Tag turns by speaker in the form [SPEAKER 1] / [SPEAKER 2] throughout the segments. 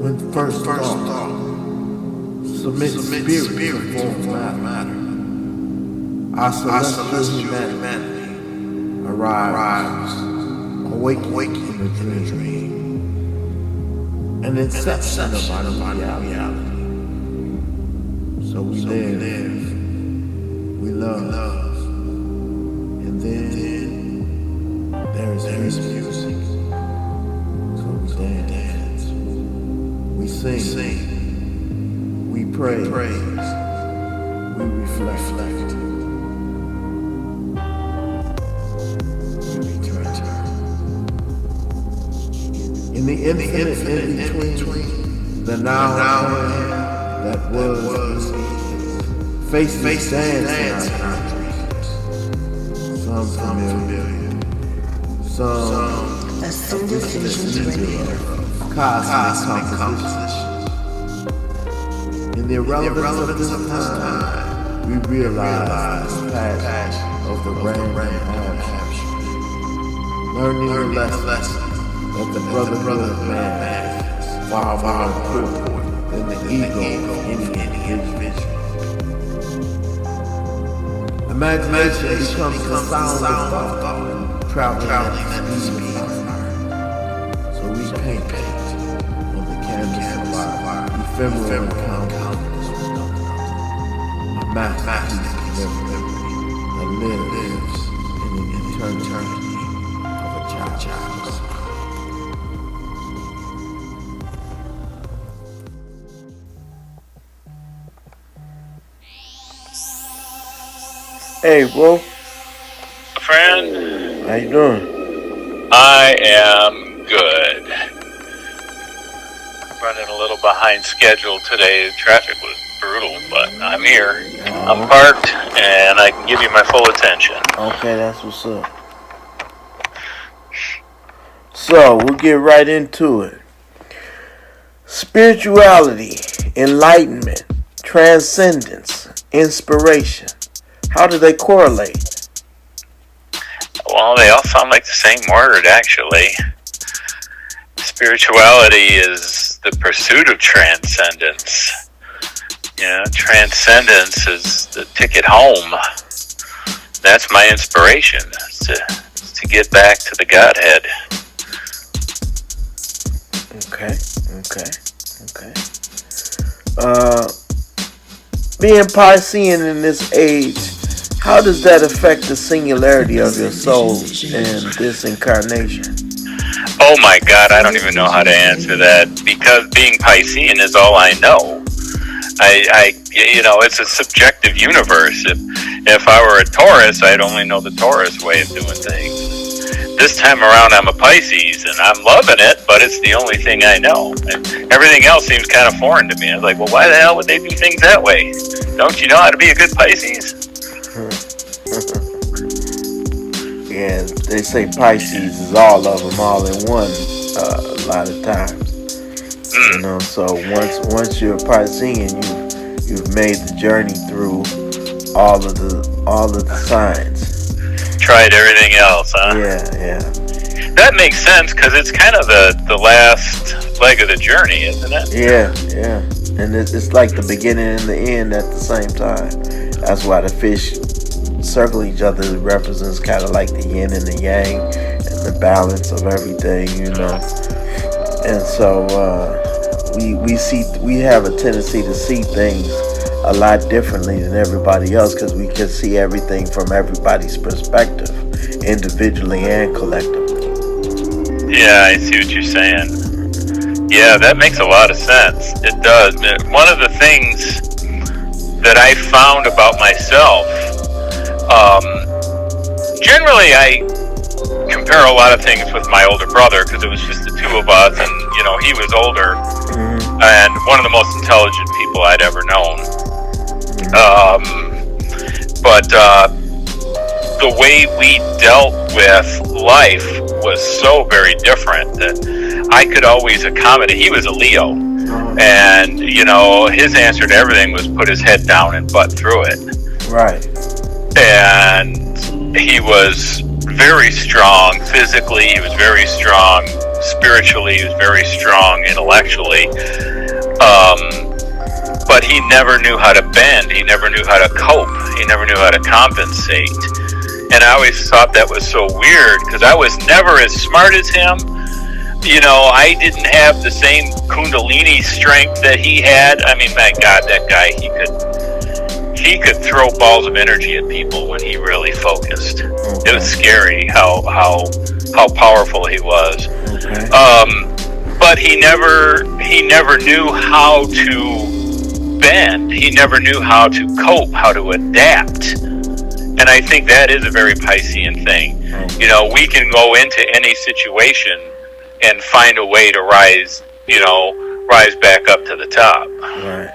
[SPEAKER 1] When first thought, submit spirit to form matter. Our celestial humanity arrives, awake in the dream, an inception of our reality. So we live, we love, and then there is music. So we dance, we sing, we pray, we reflect. In the infinite in between, the now that was, faces dance in our dreams. Some familiar, some
[SPEAKER 2] Ascended Visions Radio.
[SPEAKER 1] cosmic composition. In the irrelevance of this time, we realize the passion of the random action, learning the lesson that the brotherhood of man is far more important than the ego of any individual. Imagination becomes the sound of thought, traveling at the speed of light. So we paint on the canvas of our ephemeral encounters with nothing. A masterpiece of memory that lives in the eternity of a child's. Hey, bro.
[SPEAKER 3] Friend,
[SPEAKER 1] How you doing?
[SPEAKER 3] I am good. Running a little behind schedule today. Traffic was brutal, but I'm here. I'm parked, and I can give you my full attention.
[SPEAKER 1] Okay, that's what's up. So, we'll get right into it. Spirituality, enlightenment, transcendence, inspiration. How do they correlate?
[SPEAKER 3] Well, they all sound like the same word, actually. Spirituality is the pursuit of transcendence. You know, transcendence is the ticket home. That's my inspiration, to get back to the Godhead.
[SPEAKER 1] Okay. Being Piscean in this age, how does that affect the singularity of your soul in this incarnation?
[SPEAKER 3] Oh my God, I don't even know how to answer that, because being Piscean is all I know. It's a subjective universe. If I were a Taurus, I'd only know the Taurus way of doing things. This time around, I'm a Pisces, and I'm loving it, but it's the only thing I know. And everything else seems kind of foreign to me. I was like, well, why the hell would they do things that way? Don't you know how to be a good Pisces?
[SPEAKER 1] Yeah, they say Pisces is all of them, all in one. A lot of times, you know. So once you're a Piscean, you've made the journey through all of the signs.
[SPEAKER 3] Tried everything else, huh?
[SPEAKER 1] Yeah.
[SPEAKER 3] That makes sense, because it's kind of the last leg of the journey, isn't it?
[SPEAKER 1] Yeah. And it's like the beginning and the end at the same time. That's why the fish circle each other represents kind of like the yin and the yang and the balance of everything, you know. And so we have a tendency to see things a lot differently than everybody else, because we can see everything from everybody's perspective, individually and collectively.
[SPEAKER 3] Yeah, I see what you're saying. Yeah, that makes a lot of sense. It does. One of the things that I found about myself, generally I compare a lot of things with my older brother, because it was just the two of us, and he was older and one of the most intelligent people I'd ever known. But the way we dealt with life was so very different that I could always accommodate. He was a Leo, and his answer to everything was put his head down and butt through it.
[SPEAKER 1] Right.
[SPEAKER 3] And he was very strong physically. He was very strong spiritually. He was very strong intellectually. But he never knew how to bend. He never knew how to cope. He never knew how to compensate. And I always thought that was so weird because I was never as smart as him. I didn't have the same Kundalini strength that he had. I mean, my God, that guy, he could throw balls of energy at people when he really focused. Okay. It was scary how powerful he was. Okay. But he never knew how to bend. He never knew how to cope, how to adapt. And I think that is a very Piscean thing. We can go into any situation and find a way to rise back up to the top.
[SPEAKER 1] Right.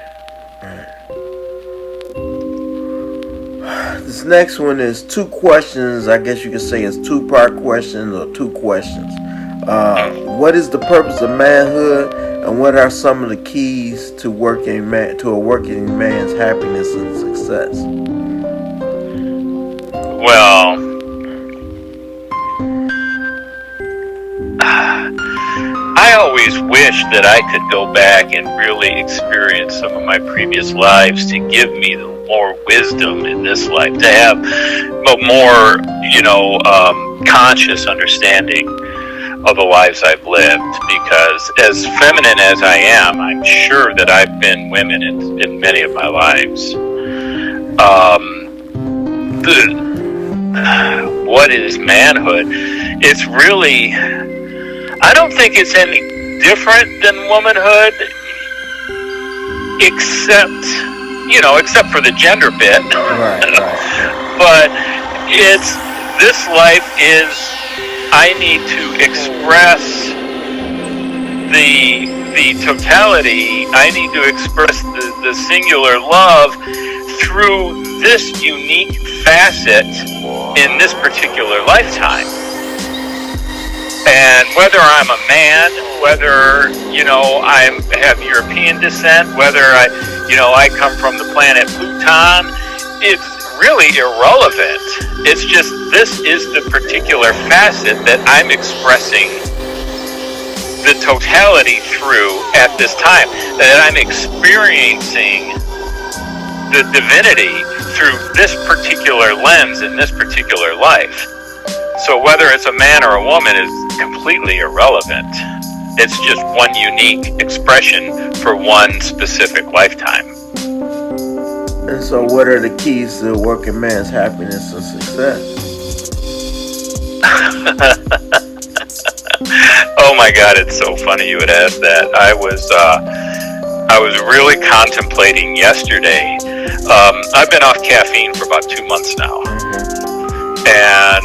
[SPEAKER 1] This next one is 2 questions. I guess you could say it's 2-part questions or 2 questions. What is the purpose of manhood, and what are some of the keys to a working man's happiness and success?
[SPEAKER 3] Well, I always wish that I could go back and really experience some of my previous lives to give me more wisdom in this life, to have a more, conscious understanding of the lives I've lived. Because as feminine as I am, I'm sure that I've been women in many of my lives. What is manhood? It's really, I don't think it's any different than womanhood, except for the gender bit. Right. But this life is, I need to express the totality. I need to express the singular love through this unique facet in this particular lifetime. And whether I'm a man, whether I have European descent, whether I come from the planet Pluton, it's really irrelevant. It's just, this is the particular facet that I'm expressing the totality through at this time, that I'm experiencing the divinity through this particular lens in this particular life. So whether it's a man or a woman is completely irrelevant. It's just one unique expression for one specific lifetime.
[SPEAKER 1] And so what are the keys to a working man's happiness and success?
[SPEAKER 3] Oh my God, it's so funny you would ask that. I was really contemplating yesterday. I've been off caffeine for about 2 months now. And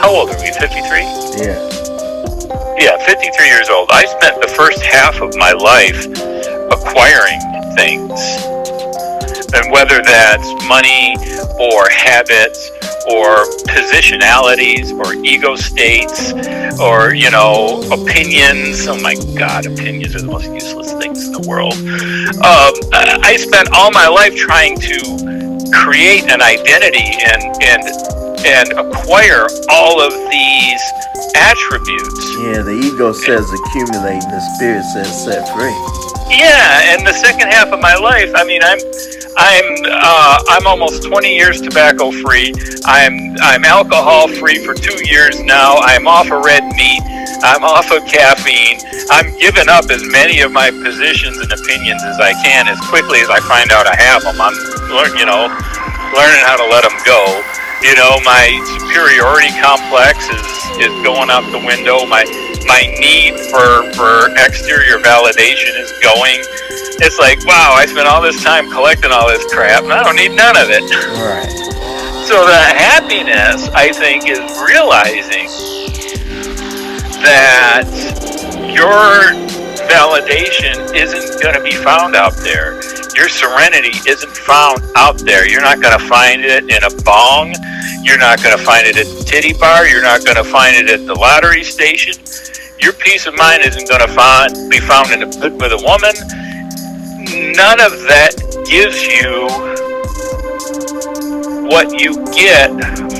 [SPEAKER 3] how old are we, 53? Yeah, 53 years old. I spent the first half of my life acquiring things. And whether that's money or habits or positionalities or ego states or, opinions. Oh my God, opinions are the most useless things in the world. I spent all my life trying to create an identity and acquire all of these attributes.
[SPEAKER 1] Yeah, the ego says accumulate, and the spirit says set free.
[SPEAKER 3] Yeah, and the second half of my life, I mean, I'm almost 20 years tobacco free. I'm alcohol free for 2 years now. I'm off of red meat. I'm off of caffeine. I'm giving up as many of my positions and opinions as I can as quickly as I find out I have them. I'm learning how to let them go. My superiority complex is going out the window. My need for exterior validation is going. It's like, wow, I spent all this time collecting all this crap, and I don't need none of it.
[SPEAKER 1] Right.
[SPEAKER 3] So the happiness, I think, is realizing that your validation isn't going to be found out there. Your serenity isn't found out there. You're not going to find it in a bong. You're not going to find it at the titty bar. You're not going to find it at the lottery station. Your peace of mind isn't going to be found in a bed with a woman. None of that gives you what you get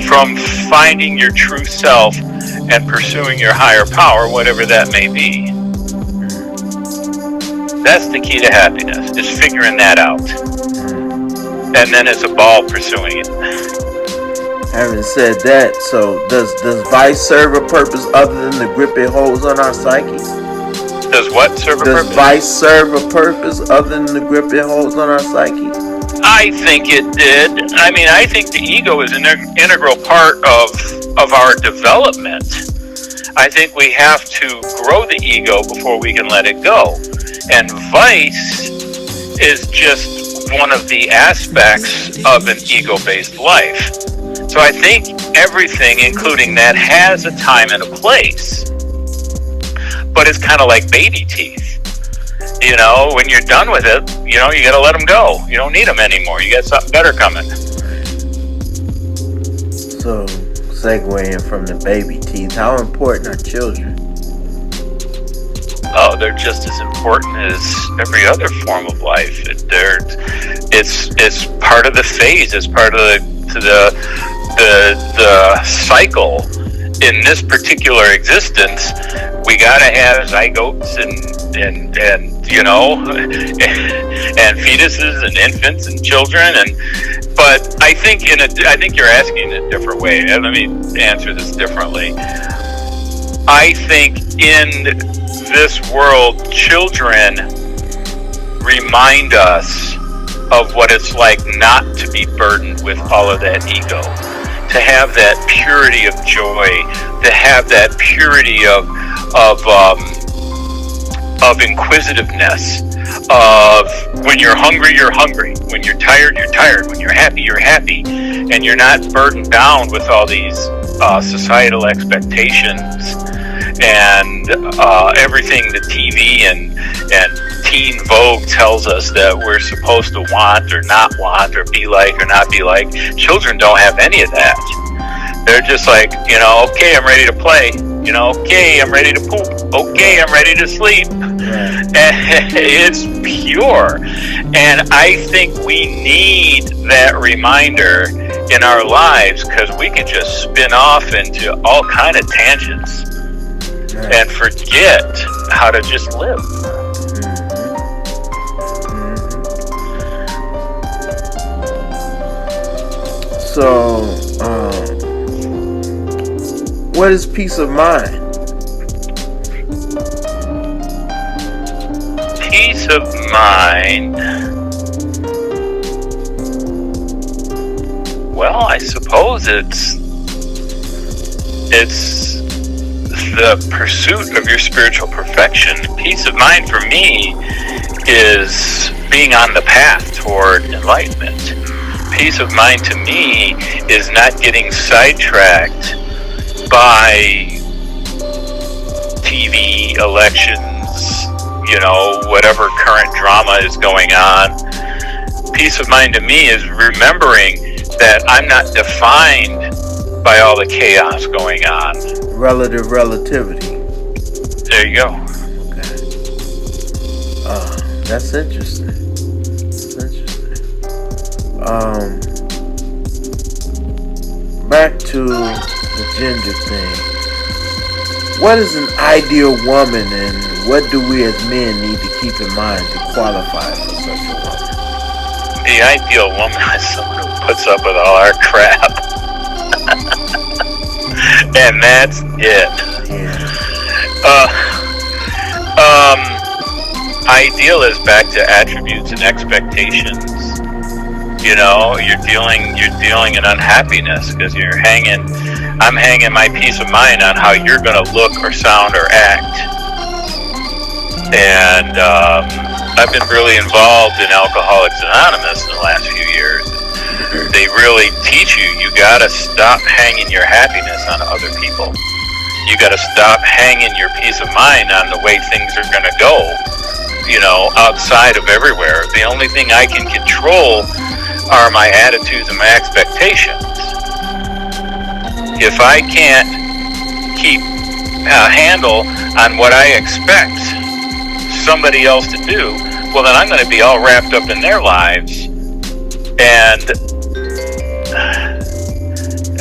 [SPEAKER 3] from finding your true self and pursuing your higher power, whatever that may be. That's the key to happiness, is figuring that out. And then it's a ball pursuing it.
[SPEAKER 1] Having said that, so does vice serve a purpose other than the grip it holds on our psyche?
[SPEAKER 3] Does what serve a
[SPEAKER 1] Does
[SPEAKER 3] purpose?
[SPEAKER 1] vice serve a purpose other than the grip it holds on our psyche?
[SPEAKER 3] I think it did. I mean, I think the ego is an integral part of our development. I think we have to grow the ego before we can let it go. And vice is just one of the aspects of an ego-based life. So I think everything, including that, has a time and a place. But it's kind of like baby teeth. You know, when you're done with it, you know, you got to let them go. You don't need them anymore. You got something better coming.
[SPEAKER 1] So, segueing from the baby teeth, how important are children?
[SPEAKER 3] Oh, they're just as important as every other form of life. It's part of the phase. It's part of the cycle. In this particular existence, we gotta have zygotes and you know, and fetuses and infants and children. But I think you're asking it a different way. Let me answer this differently. I think in this world, children remind us of what it's like not to be burdened with all of that ego, to have that purity of joy, to have that purity of inquisitiveness, of when you're hungry, when you're tired, when you're happy, and you're not burdened down with all these societal expectations and everything the TV and teen Vogue tells us that we're supposed to want or not want or be like or not be like. Children don't have any of that. They're just like, you know, okay, I'm ready to play. You know, okay, I'm ready to poop. Okay, I'm ready to sleep. And it's pure. And I think we need that reminder in our lives, because we can just spin off into all kind of tangents and forget how to just live.
[SPEAKER 1] So, what is peace of mind?
[SPEAKER 3] Peace of mind. Well, I suppose it's the pursuit of your spiritual perfection. Peace of mind for me is being on the path toward enlightenment. Peace of mind to me is not getting sidetracked by TV, elections, you know, whatever current drama is going on. Peace of mind to me is remembering that I'm not defined by all the chaos going on.
[SPEAKER 1] Relative relativity.
[SPEAKER 3] There you go.
[SPEAKER 1] Okay. That's interesting. Back to the gender thing. What is an ideal woman, and what do we as men need to keep in mind to qualify for such a woman?
[SPEAKER 3] The ideal woman is someone who puts up with all our crap. And that's it.
[SPEAKER 1] Yeah.
[SPEAKER 3] Ideal is back to attributes and expectations. You know, you're dealing in unhappiness because I'm hanging my peace of mind on how you're going to look or sound or act. And I've been really involved in Alcoholics Anonymous in the last few years. They really teach you got to stop hanging your happiness on other people. You got to stop hanging your peace of mind on the way things are going to go, you know, outside of everywhere. The only thing I can control are my attitudes and my expectations. If I can't keep a handle on what I expect somebody else to do, well, then I'm going to be all wrapped up in their lives, and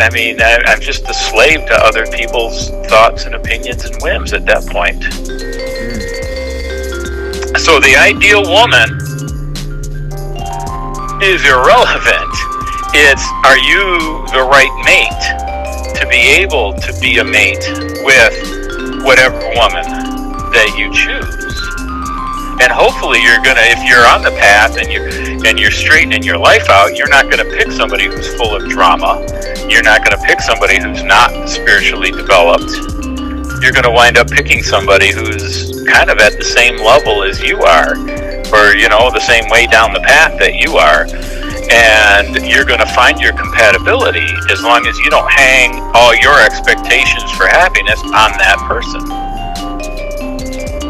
[SPEAKER 3] I mean, I'm just a slave to other people's thoughts and opinions and whims at that point. So the ideal woman is irrelevant. It's, are you the right mate to be able to be a mate with whatever woman that you choose? And hopefully you're gonna, if you're on the path and you're straightening your life out, you're not gonna pick somebody who's full of drama. You're not gonna pick somebody who's not spiritually developed. You're gonna wind up picking somebody who's kind of at the same level as you are, or the same way down the path that you are. And you're gonna find your compatibility as long as you don't hang all your expectations for happiness on that person.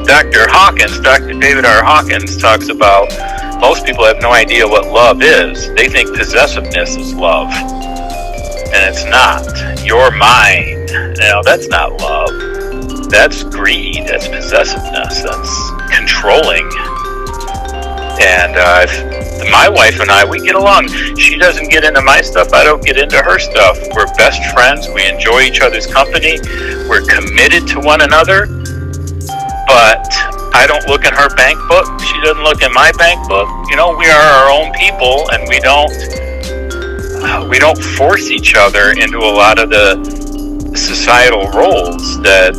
[SPEAKER 3] Dr. David R. Hawkins talks about most people have no idea what love is. They think possessiveness is love. And it's not. You're mine. That's not love. That's greed. That's possessiveness. That's controlling. And my wife and I, we get along. She doesn't get into my stuff. I don't get into her stuff. We're best friends. We enjoy each other's company. We're committed to one another. But I don't look in her bank book. She doesn't look in my bank book. We are our own people, and we don't force each other into a lot of the societal roles that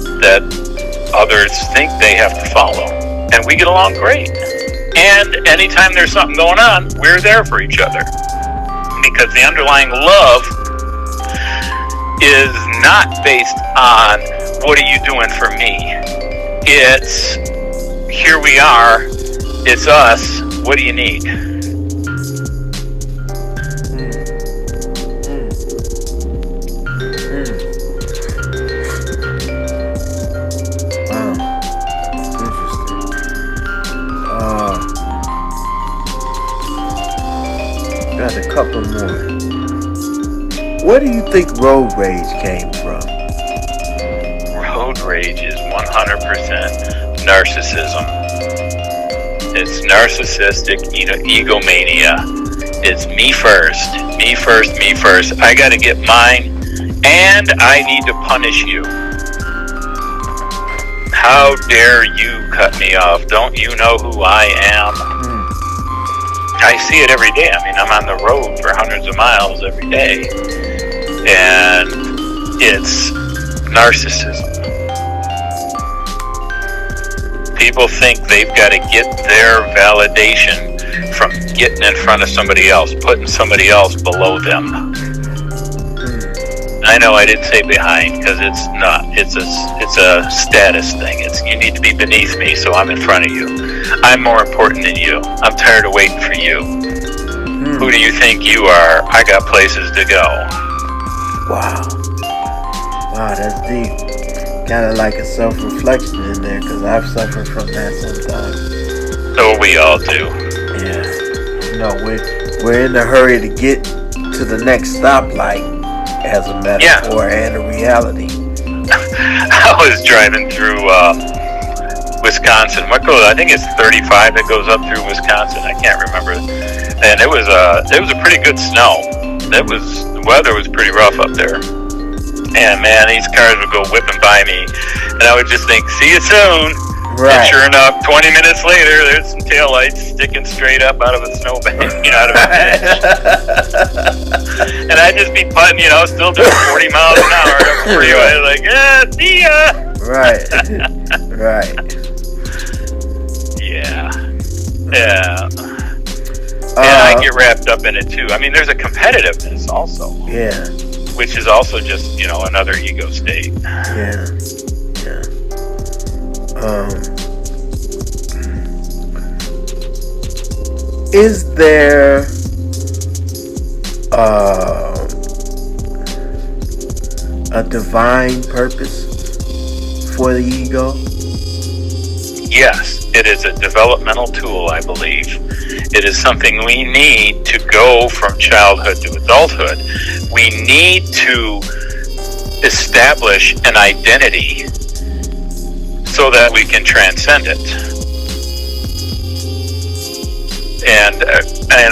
[SPEAKER 3] others think they have to follow. And we get along great. And anytime there's something going on, we're there for each other. Because the underlying love is not based on, what are you doing for me? It's, here we are, it's us, what do you need?
[SPEAKER 1] Got a couple more. Where do you think road rage came from?
[SPEAKER 3] Road rage is 100% narcissism. It's narcissistic egomania. It's me first, me first, me first. I gotta get mine, and I need to punish you. How dare you cut me off? Don't you know who I am? I see it every day. I mean, I'm on the road for hundreds of miles every day. And it's narcissism. People think they've got to get their validation from getting in front of somebody else, putting somebody else below them. I know I didn't say behind, because it's not. It's a status thing. It's, you need to be beneath me, so I'm in front of you. I'm more important than you. I'm tired of waiting for you. Who do you think you are? I got places to go.
[SPEAKER 1] Wow, that's deep. Kind of like a self-reflection in there, because I've suffered from that sometimes.
[SPEAKER 3] So we all do.
[SPEAKER 1] Yeah. We're in a hurry to get to the next stoplight, as a metaphor and a reality.
[SPEAKER 3] I was driving through Wisconsin. I think it's 35 that goes up through Wisconsin. I can't remember. And it was a pretty good snow. The weather was pretty rough up there. And man, these cars would go whipping by me, and I would just think, "See you soon." Right. And sure enough, 20 minutes later, there's some taillights sticking straight up out of a snowbank, out of a ditch. And I'd just be putting, still doing 40 miles an hour up the freeway, like, see ya.
[SPEAKER 1] Right. Right.
[SPEAKER 3] Yeah. And I get wrapped up in it too. I mean, there's a competitiveness also.
[SPEAKER 1] Yeah.
[SPEAKER 3] Which is also just, another ego state.
[SPEAKER 1] Yeah. Is there a divine purpose for the ego?
[SPEAKER 3] Yes, it is a developmental tool, I believe. It is something we need to go from childhood to adulthood. We need to establish an identity so that we can transcend it. And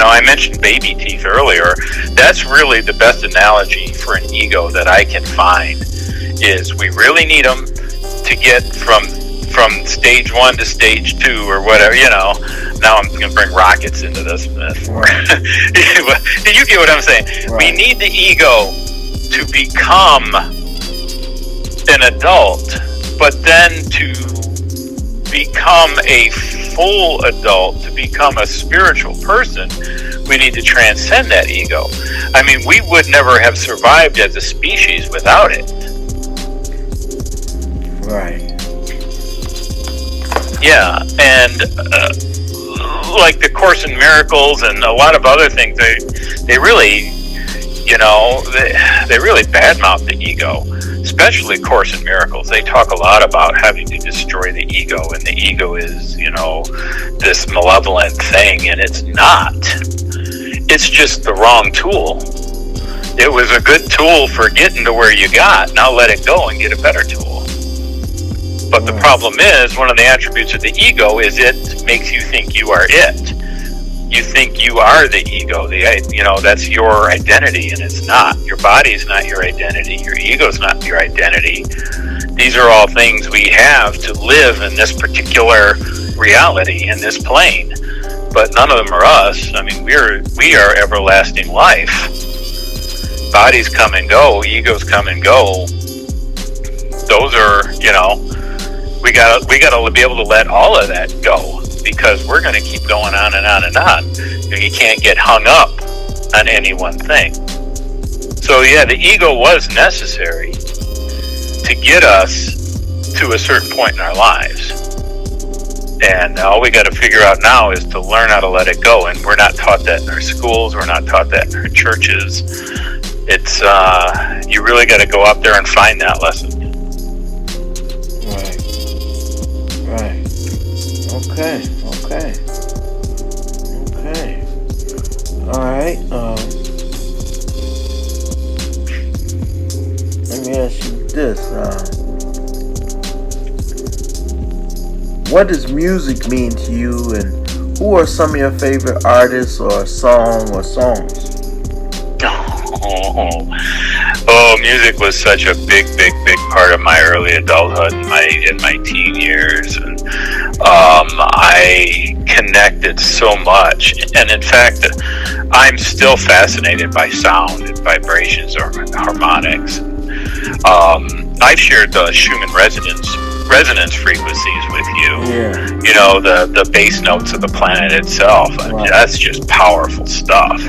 [SPEAKER 3] I mentioned baby teeth earlier. That's really the best analogy for an ego that I can find is we really need them to get from stage 1 to stage 2 or whatever, Now I'm going to bring rockets into this.
[SPEAKER 1] Right.
[SPEAKER 3] You get what I'm saying?
[SPEAKER 1] Right.
[SPEAKER 3] We need the ego to become an adult, but then to become a full adult, to become a spiritual person, we need to transcend that ego. I mean, we would never have survived as a species without it.
[SPEAKER 1] Right.
[SPEAKER 3] Yeah, and like the Course in Miracles and a lot of other things, they really, they really badmouth the ego. Especially Course in Miracles, they talk a lot about having to destroy the ego, and the ego is, this malevolent thing, and it's not. It's just the wrong tool. It was a good tool for getting to where you got. Now let it go and get a better tool. But the problem is, one of the attributes of the ego is it makes you think you are it. You think you are the ego. That's your identity, and it's not. Your body's not your identity. Your ego's not your identity. These are all things we have to live in this particular reality, in this plane. But none of them are us. I mean, we are everlasting life. Bodies come and go. Egos come and go. Those are, we gotta be able to let all of that go, because we're going to keep going on and on and on. You can't get hung up on any one thing. So yeah, the ego was necessary to get us to a certain point in our lives. And all we got to figure out now is to learn how to let it go. And we're not taught that in our schools. We're not taught that in our churches. It's, you really got to go out there and find that lesson.
[SPEAKER 1] Right. Okay. All right. Let me ask you this. What does music mean to you, and who are some of your favorite artists or songs?
[SPEAKER 3] Oh, music was such a big part of my early adulthood, in my teen years, and I connected so much. And in fact, I'm still fascinated by sound and vibrations or harmonics. I've shared the Schumann resonance frequencies with you.
[SPEAKER 1] Yeah.
[SPEAKER 3] The bass notes of the planet itself. Wow. I mean, that's just powerful stuff.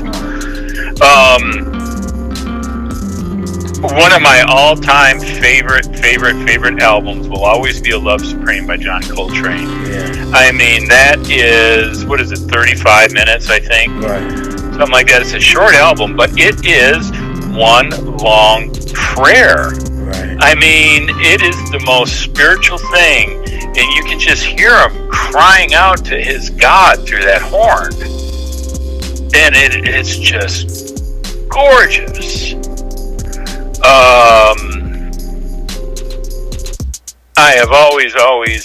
[SPEAKER 3] One of my all-time favorite albums will always be A Love Supreme by John Coltrane.
[SPEAKER 1] Yeah.
[SPEAKER 3] I mean, that is, 35 minutes, I think?
[SPEAKER 1] Right.
[SPEAKER 3] Something like that. It's a short album, but it is one long prayer.
[SPEAKER 1] Right.
[SPEAKER 3] I mean, it is the most spiritual thing, and you can just hear him crying out to his God through that horn. And it's just gorgeous. I have always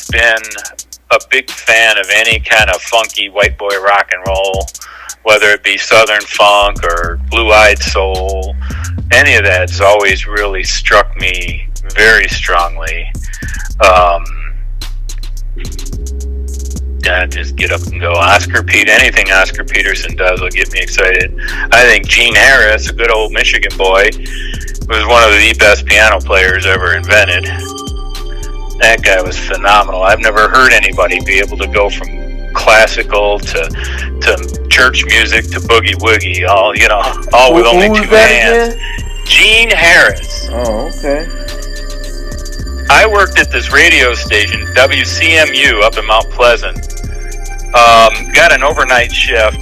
[SPEAKER 3] been a big fan of any kind of funky white boy rock and roll, whether it be Southern funk or blue-eyed soul. Any of that's always really struck me very strongly. Just get up and go. Anything Oscar Peterson does will get me excited. I think Gene Harris, a good old Michigan boy, was one of the best piano players ever invented. That guy was phenomenal. I've never heard anybody be able to go from classical to church music to boogie woogie, all with only two hands. Gene Harris.
[SPEAKER 1] Oh, okay.
[SPEAKER 3] I worked at this radio station, WCMU, up in Mount Pleasant. Got an overnight shift,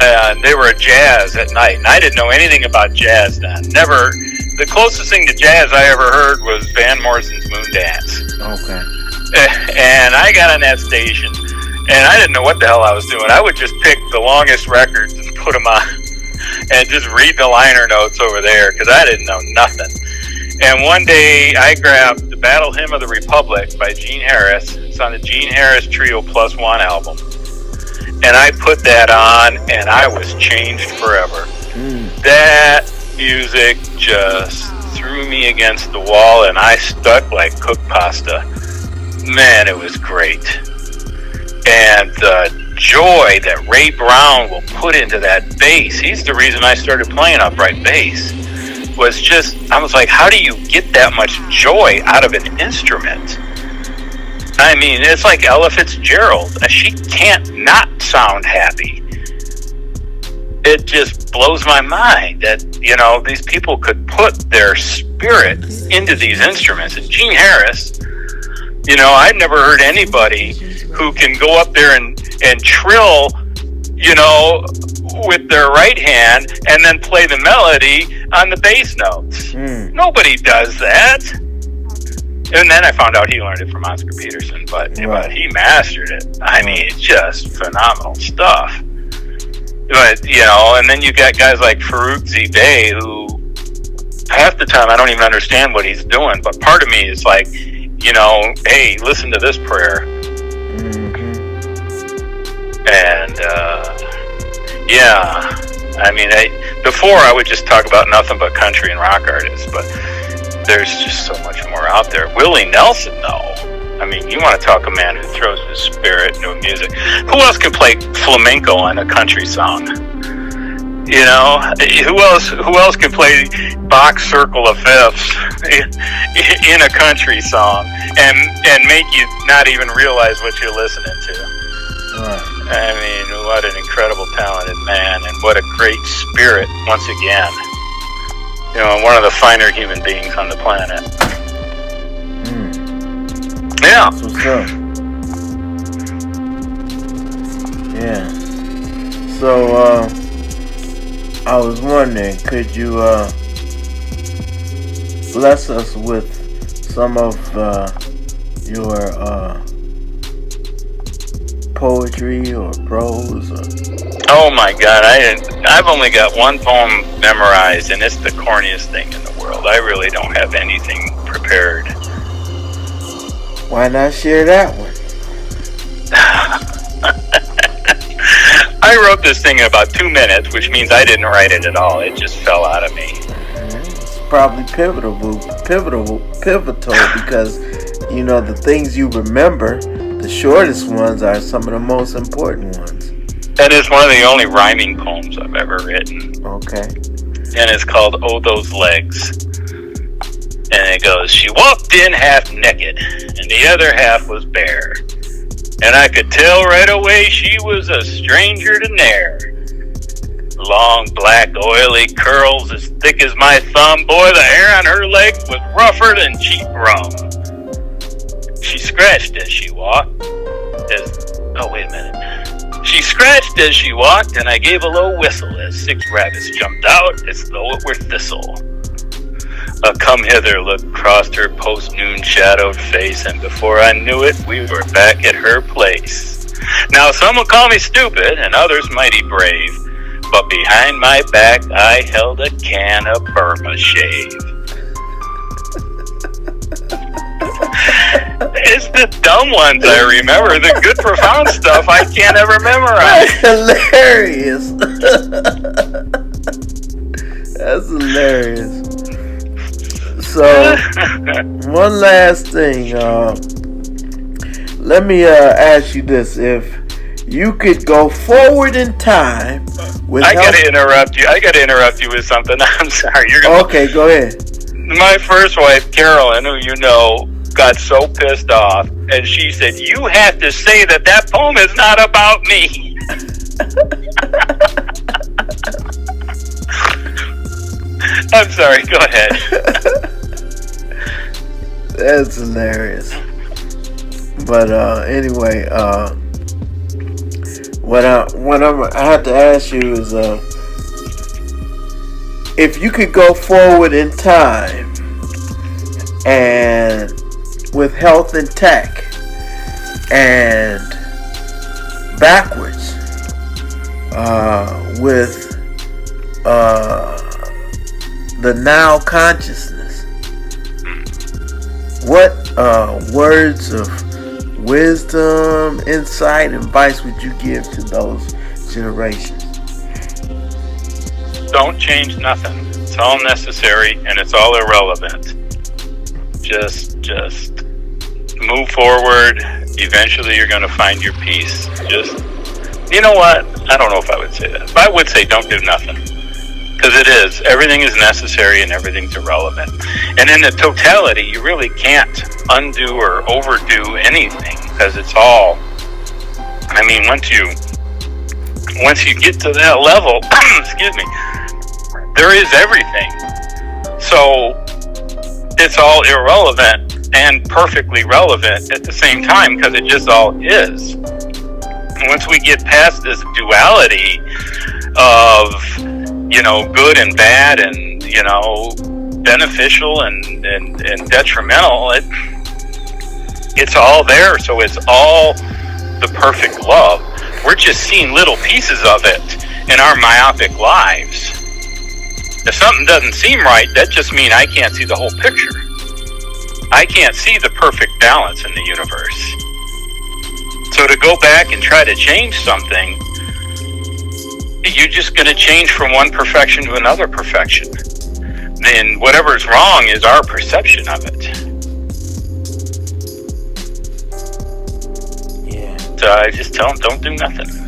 [SPEAKER 3] and they were jazz at night. And I didn't know anything about jazz then. Never. The closest thing to jazz I ever heard was Van Morrison's Moon Dance.
[SPEAKER 1] Okay.
[SPEAKER 3] And I got on that station, and I didn't know what the hell I was doing. I would just pick the longest records and put them on, and just read the liner notes over there, because I didn't know nothing. And one day, I grabbed the Battle Hymn of the Republic by Gene Harris. It's on the Gene Harris Trio Plus One album. And I put that on, and I was changed forever. That music just threw me against the wall, and I stuck like cooked pasta. Man, it was great. And the joy that Ray Brown will put into that bass, he's the reason I started playing upright bass, was just, I was like, how do you get that much joy out of an instrument? I mean, it's like Ella Fitzgerald. She can't not sound happy. It just blows my mind that, these people could put their spirit into these instruments. And Gene Harris, I've never heard anybody who can go up there and trill, with their right hand and then play the melody on the bass notes. Nobody does that. And then I found out he learned it from Oscar Peterson, but he mastered it. I mean, it's just phenomenal stuff. But, and then you got guys like Farouk Zibay, who half the time I don't even understand what he's doing, but part of me is like, hey, listen to this prayer. And, I mean, before I would just talk about nothing but country and rock artists, but there's just so much more out there. Willie Nelson, though. I mean, you want to talk a man who throws his spirit into music. Who else can play flamenco on a country song? Who else can play Bach's Circle of Fifths in a country song and make you not even realize what you're listening to?
[SPEAKER 1] Right.
[SPEAKER 3] I mean, what an incredible talented man, and what a great spirit, once again. One of the finer human beings on the planet. Yeah.
[SPEAKER 1] That's what's up. Yeah. So, I was wondering, could you bless us with some of your poetry or prose?
[SPEAKER 3] Oh my God, I've only got one poem memorized, and it's the corniest thing in the world. I really don't have anything prepared.
[SPEAKER 1] Why not share that one?
[SPEAKER 3] I wrote this thing in about 2 minutes, which means I didn't write it at all. It just fell out of me.
[SPEAKER 1] It's probably pivotal because, the things you remember, the shortest ones are some of the most important ones.
[SPEAKER 3] And it's one of the only rhyming poems I've ever written.
[SPEAKER 1] Okay.
[SPEAKER 3] And it's called Oh Those Legs. And it goes, she walked in half naked, and the other half was bare. And I could tell right away she was a stranger to Nair. Long, black, oily curls as thick as my thumb. Boy, the hair on her leg was rougher than cheap rum. She scratched as she walked. She scratched as she walked, and I gave a low whistle as 6 rabbits jumped out as though it were thistle. A come-hither look crossed her post-noon shadowed face, and before I knew it, we were back at her place. Now, some will call me stupid, and others mighty brave, but behind my back, I held a can of Burma shave. It's the dumb ones I remember. The good, profound stuff I can't ever memorize.
[SPEAKER 1] That's hilarious. So, one last thing. Let me ask you this: if you could go forward in time with
[SPEAKER 3] I gotta interrupt you with something. I'm sorry.
[SPEAKER 1] Okay, go ahead.
[SPEAKER 3] My first wife, Carolyn, who got so pissed off, and she said, "You have to say that poem is not about me." I'm sorry. Go ahead.
[SPEAKER 1] That's hilarious. But anyway, what I have to ask you is, if you could go forward in time and with health intact and backwards with the now consciousness, what words of wisdom, insight, advice would you give to those generations?
[SPEAKER 3] Don't change nothing. It's It's all necessary and it's all irrelevant. Just move forward. Eventually you're going to find your peace. Just, you know what? I don't know if I would say that. But I would say don't do nothing. Because it is. Everything is necessary and everything's irrelevant. And in the totality, you really can't undo or overdo anything. Because it's all, I mean, once you get to that level, excuse me, there is everything. So it's all irrelevant and perfectly relevant at the same time because it just all is. Once we get past this duality of, you know, good and bad and, you know, beneficial and detrimental, it's all there. So it's all the perfect love. We're just seeing little pieces of it in our myopic lives. If something doesn't seem right, that just means I can't see the whole picture. I can't see the perfect balance in the universe. So to go back and try to change something, you're just going to change from one perfection to another perfection. Then whatever's wrong is our perception of it.
[SPEAKER 1] Yeah.
[SPEAKER 3] So I just tell them, don't do nothing.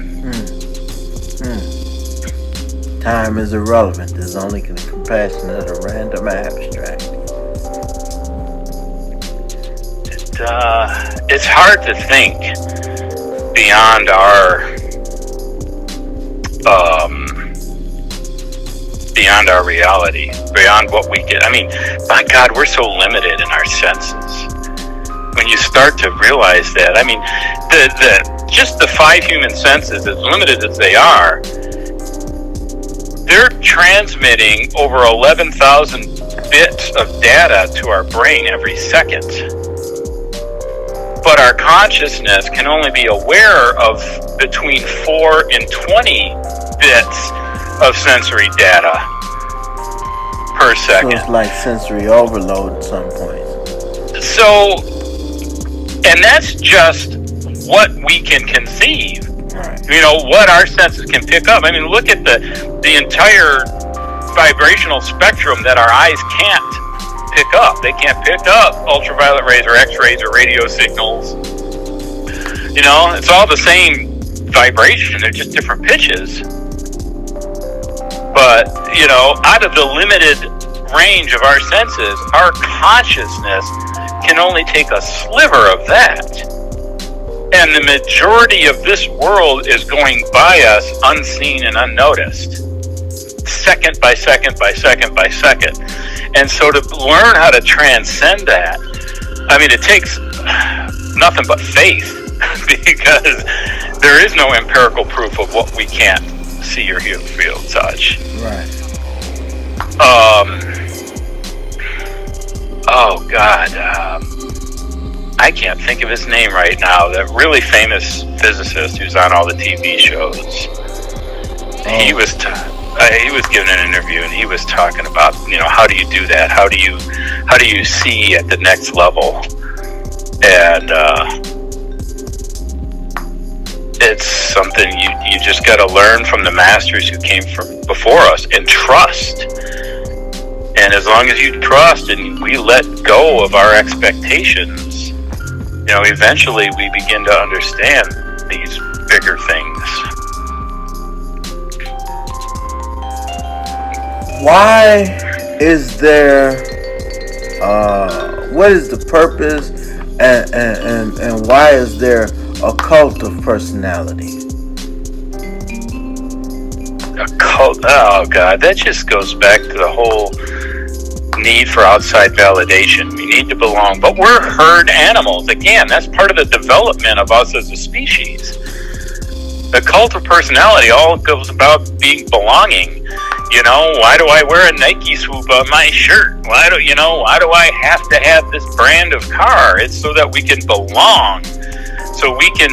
[SPEAKER 1] Time is irrelevant. There's only compassionate or random abstract.
[SPEAKER 3] It's hard to think beyond our reality, beyond what we get. I mean, my God, we're so limited in our senses. When you start to realize that, I mean, just the 5 human senses, as limited as they are, they're transmitting over 11,000 bits of data to our brain every second. But our consciousness can only be aware of between 4 and 20 bits of sensory data per second.
[SPEAKER 1] So it's like sensory overload at some point.
[SPEAKER 3] So, and that's just what we can conceive.
[SPEAKER 1] Right.
[SPEAKER 3] You know, what our senses can pick up. I mean, look at the entire vibrational spectrum that our eyes can't pick up. They can't pick up ultraviolet rays or X-rays or radio signals. You know, it's all the same vibration. They're just different pitches. But, you know, out of the limited range of our senses, our consciousness can only take a sliver of that. And the majority of this world is going by us unseen and unnoticed. Second by second by second by second. And so to learn how to transcend that, I mean, it takes nothing but faith because there is no empirical proof of what we can't see or hear, feel, touch.
[SPEAKER 1] Right.
[SPEAKER 3] Oh, God. I can't think of his name right now. That really famous physicist who's on all the TV shows. He was given an interview and he was talking about, you know, how do you do that? How do you see at the next level? And it's something you just got to learn from the masters who came from before us and trust. And as long as you trust and we let go of our expectations, you know, eventually we begin to understand these bigger things.
[SPEAKER 1] Why is there, what is the purpose and why is there a cult of personality?
[SPEAKER 3] A cult? Oh, God, that just goes back to the whole need for outside validation. We need to belong. But we're herd animals. Again, that's part of the development of us as a species. The cult of personality all goes about being belonging. You know, why do I wear a Nike swoop on my shirt? Why do I have to have this brand of car? It's so that we can belong. So we can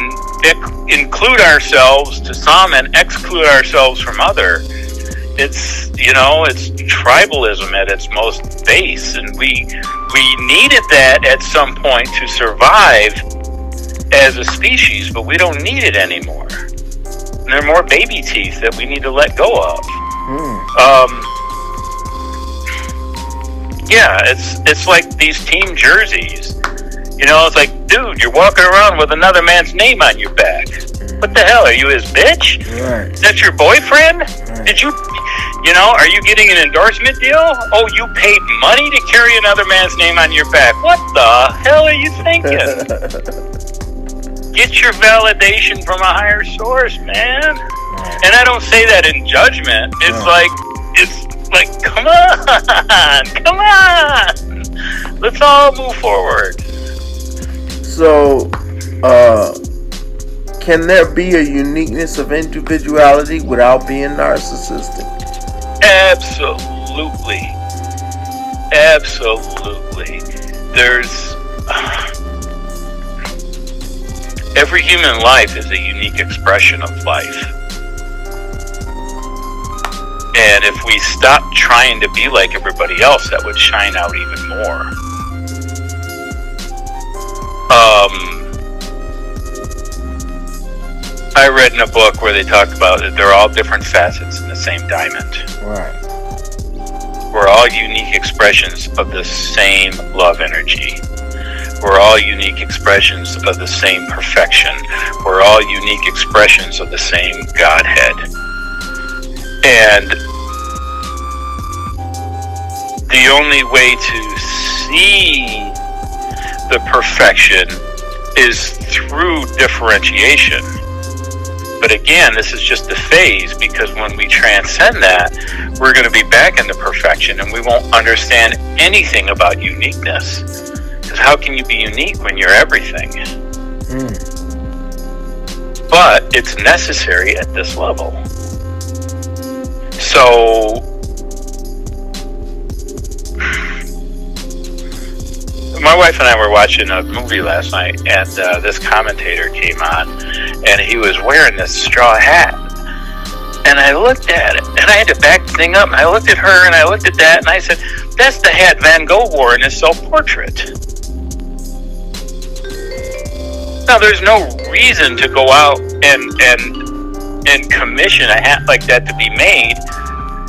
[SPEAKER 3] include ourselves to some and exclude ourselves from other. It's, you know, it's tribalism at its most base, and we needed that at some point to survive as a species, but we don't need it anymore. And there are more baby teeth that we need to let go of. Yeah, it's like these team jerseys. You know, it's like, dude, you're walking around with another man's name on your back. What the hell? Are you his bitch?
[SPEAKER 1] Right.
[SPEAKER 3] Is that your boyfriend?
[SPEAKER 1] Right.
[SPEAKER 3] Did you know, are you getting an endorsement deal? Oh, you paid money to carry another man's name on your back. What the hell are you thinking? Get your validation from a higher source, man.
[SPEAKER 1] Right.
[SPEAKER 3] And I don't say that in judgment. It's like, come on. Let's all move forward.
[SPEAKER 1] So, can there be a uniqueness of individuality without being narcissistic?
[SPEAKER 3] Absolutely. There's every human life is a unique expression of life. And if we stop trying to be like everybody else, that would shine out even more. I read in a book where they talked about that they're all different facets in the same diamond.
[SPEAKER 1] Right.
[SPEAKER 3] We're all unique expressions of the same love energy. We're all unique expressions of the same perfection. We're all unique expressions of the same Godhead. And the only way to see the perfection is through differentiation. But again, this is just a phase, because when we transcend that, we're going to be back into perfection and we won't understand anything about uniqueness. Because how can you be unique when you're everything? But it's necessary at this level. So my wife and I were watching a movie last night, and this commentator came on, and he was wearing this straw hat. And I looked at it, and I had to back the thing up, and I looked at her, and I looked at that, and I said, that's the hat Van Gogh wore in his self-portrait. Now, there's no reason to go out and commission a hat like that to be made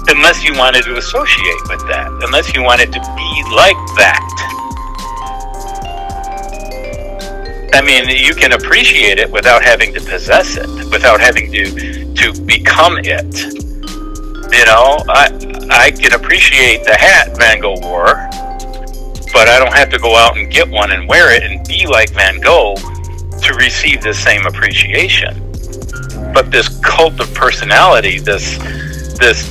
[SPEAKER 3] unless you wanted to associate with that, unless you wanted to be like that. I mean, you can appreciate it without having to possess it, without having to become it. You know, I can appreciate the hat Van Gogh wore, but I don't have to go out and get one and wear it and be like Van Gogh to receive the same appreciation. But this cult of personality, this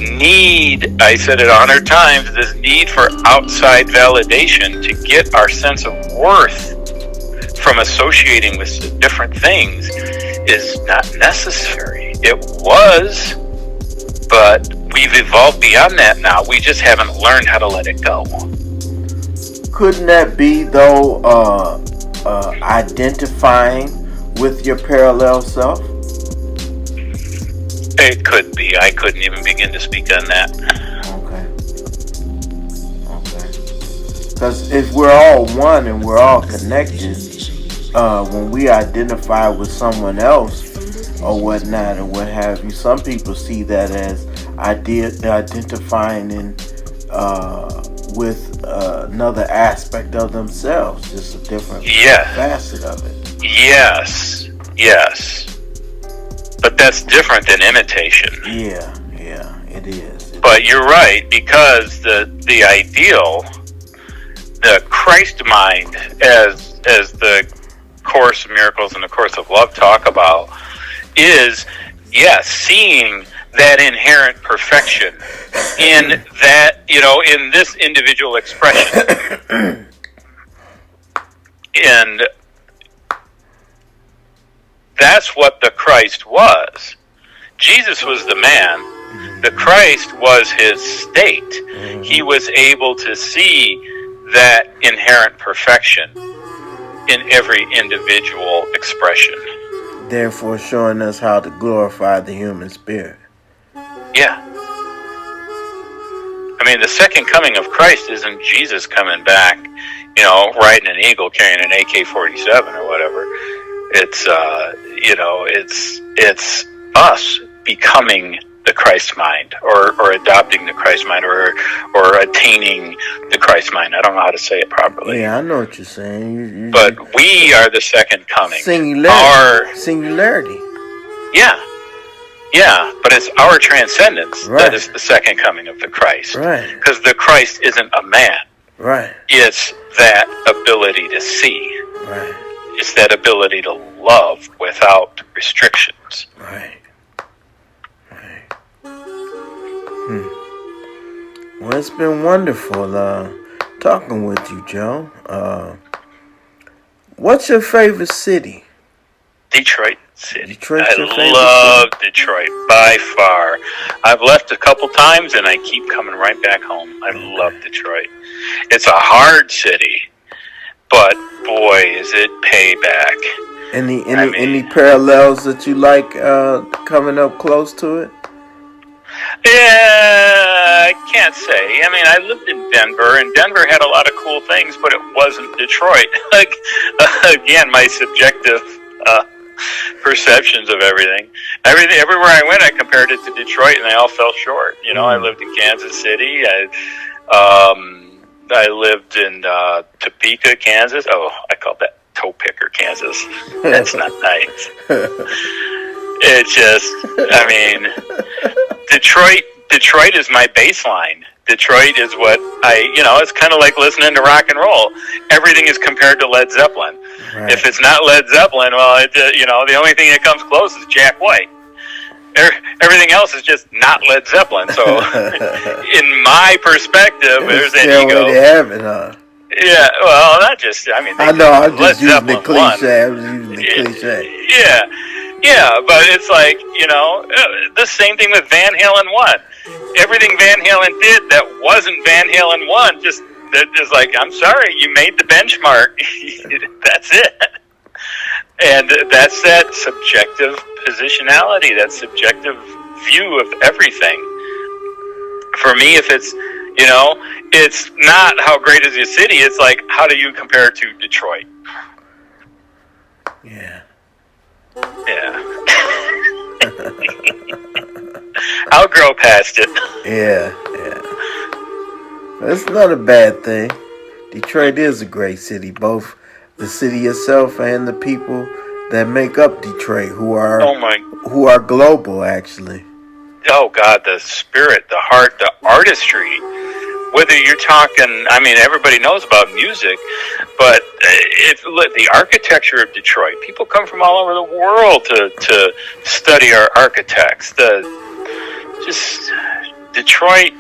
[SPEAKER 3] need, I said it 100 times, this need for outside validation to get our sense of worth from associating with different things is not necessary. It was, but we've evolved beyond that now. We just haven't learned how to let it go.
[SPEAKER 1] Couldn't that be, though, identifying with your parallel self?
[SPEAKER 3] It could be. I couldn't even begin to speak on that.
[SPEAKER 1] Okay. Because if we're all one and we're all connected, when we identify with someone else or whatnot or what have you, some people see that as identifying with another aspect of themselves, just a different facet of it. Yes.
[SPEAKER 3] But that's different than imitation.
[SPEAKER 1] Yeah, it is.
[SPEAKER 3] But you're right, because the ideal, the Christ mind, as the Course of Miracles and the Course of Love talk about, is, seeing that inherent perfection in that, in this individual expression. And that's what the Christ was. Jesus was the man. The Christ was his state. He was able to see that inherent perfection in every individual expression.
[SPEAKER 1] Therefore showing us how to glorify the human spirit.
[SPEAKER 3] Yeah. I mean, the second coming of Christ isn't Jesus coming back, riding an eagle carrying an AK-47 or whatever. It's, it's us becoming the Christ mind, or adopting the Christ mind, or attaining the Christ mind. I don't know how to say it properly.
[SPEAKER 1] Yeah, I know what you're saying.
[SPEAKER 3] But we are the second coming.
[SPEAKER 1] Singularity.
[SPEAKER 3] Yeah, but it's our transcendence that is the second coming of the Christ.
[SPEAKER 1] Right.
[SPEAKER 3] Because the Christ isn't a man.
[SPEAKER 1] Right.
[SPEAKER 3] It's that ability to see.
[SPEAKER 1] Right.
[SPEAKER 3] It's that ability to love without restrictions.
[SPEAKER 1] Right. Well, it's been wonderful talking with you, Joe. What's your favorite city?
[SPEAKER 3] Detroit City.
[SPEAKER 1] Detroit's your favorite
[SPEAKER 3] love
[SPEAKER 1] city?
[SPEAKER 3] Detroit by far. I've left a couple times and I keep coming right back home. I love Detroit. It's a hard city, but boy, is it payback.
[SPEAKER 1] Any parallels that you like coming up close to it?
[SPEAKER 3] Yeah, I can't say. I mean, I lived in Denver, and Denver had a lot of cool things, but it wasn't Detroit. Like, again, my subjective perceptions of everything. Everywhere I went, I compared it to Detroit, and they all fell short. You know, I lived in Kansas City. I lived in Topeka, Kansas. Oh, I called that Toe-Picker, Kansas. That's not nice. It's just, I mean, Detroit is my baseline. Detroit is what it's kind of like listening to rock and roll. Everything is compared to Led Zeppelin. Right. If it's not Led Zeppelin, well, the only thing that comes close is Jack White. Everything else is just not Led Zeppelin. So, in my perspective, there's an ego.
[SPEAKER 1] They have it, huh?
[SPEAKER 3] Yeah, well, not just, I mean,
[SPEAKER 1] I know, I'm just using
[SPEAKER 3] Zeppelin
[SPEAKER 1] the cliche. I'm just using the cliche.
[SPEAKER 3] Yeah, but it's like, the same thing with Van Halen 1. Everything Van Halen did that wasn't Van Halen 1, just like, I'm sorry, you made the benchmark. That's it. And that's that subjective positionality, that subjective view of everything. For me, if it's, it's not how great is your city, it's like, how do you compare to Detroit?
[SPEAKER 1] Yeah.
[SPEAKER 3] I'll grow past it.
[SPEAKER 1] Yeah. It's not a bad thing. Detroit is a great city, both the city itself and the people that make up Detroit, who are global, actually.
[SPEAKER 3] Oh God, the spirit, the heart, the artistry. Whether you're talking, I mean, everybody knows about music, but the architecture of Detroit, people come from all over the world to study our architects. Detroit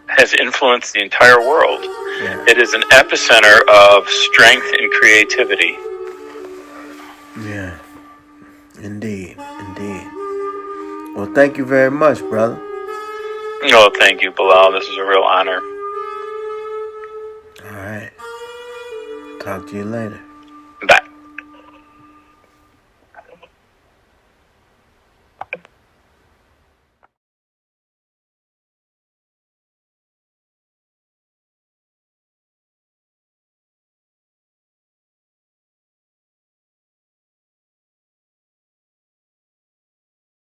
[SPEAKER 3] has influenced the entire world. Yeah. It is an epicenter of strength and creativity.
[SPEAKER 1] Yeah, indeed. Well, thank you very much, brother.
[SPEAKER 3] Oh, thank you, Bilal. This is a real honor.
[SPEAKER 1] All right. Talk to you later.